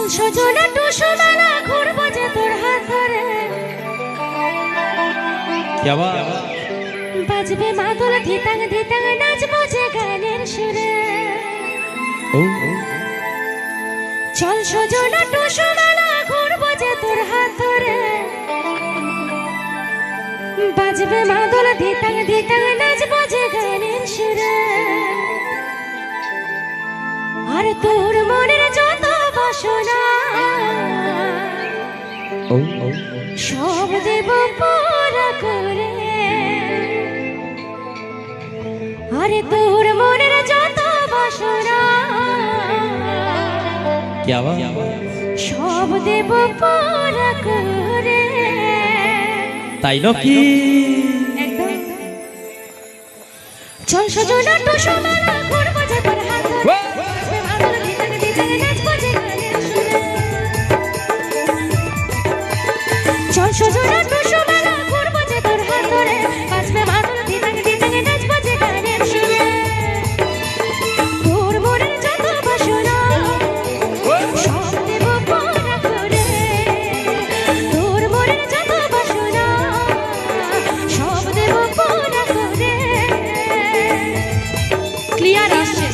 সজনা টুসু মেলা ঘুরবো যে তোর হাত ধরে বাজবে মাদল ধিতাং ধিতাং নাচবো যে গানের সুরে চল সজনা টুসু মেলা ঘুরবো যে তোর হাত ধরে বাজবে মাদল ধিতাং ধিতাং নাচবো যে গানের সুরে আর তোর মনের যত বাসনা সব দেব পুরা করে আরে তোর মনের যত বাসনা সব দেব পুরা করে তাই নাকি চল সজনা টুসু মেলা ঘুরবো যে তোর হাত ধরে চল সজনা টুসু মেলা ঘুরবো যে তোর হাত ধরে বাজবে মাদল ধিতাং ধিতাং নাচবো যে গানের সুরে তোর মনের যত বাসনা সব দেব পুরা করে তোর মনের যত বাসনা সব দেব পুরা করে ক্লিয়ার আসছে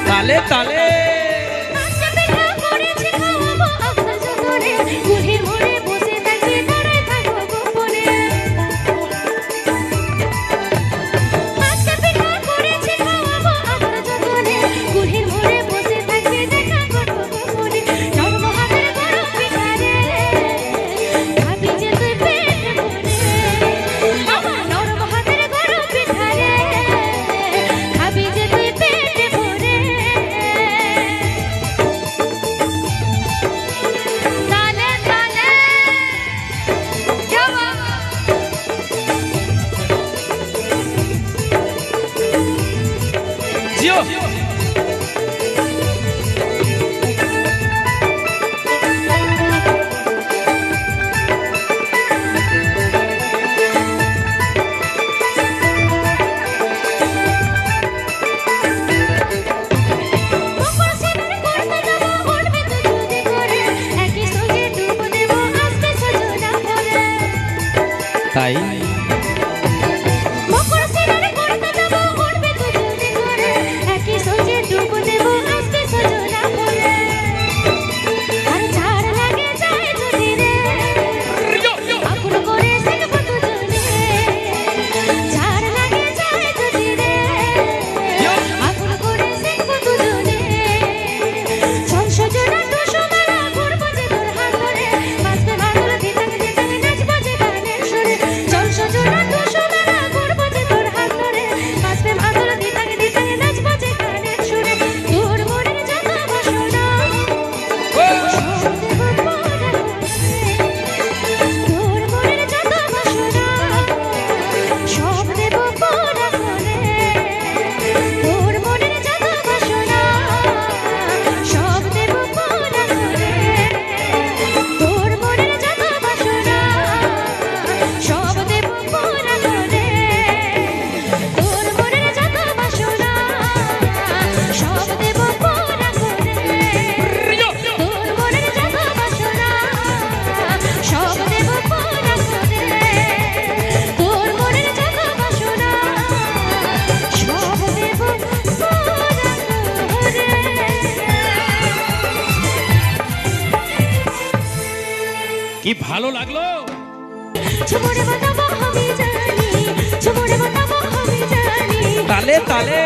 তালে তালে তাই কি ভালো লাগলো তালে তালে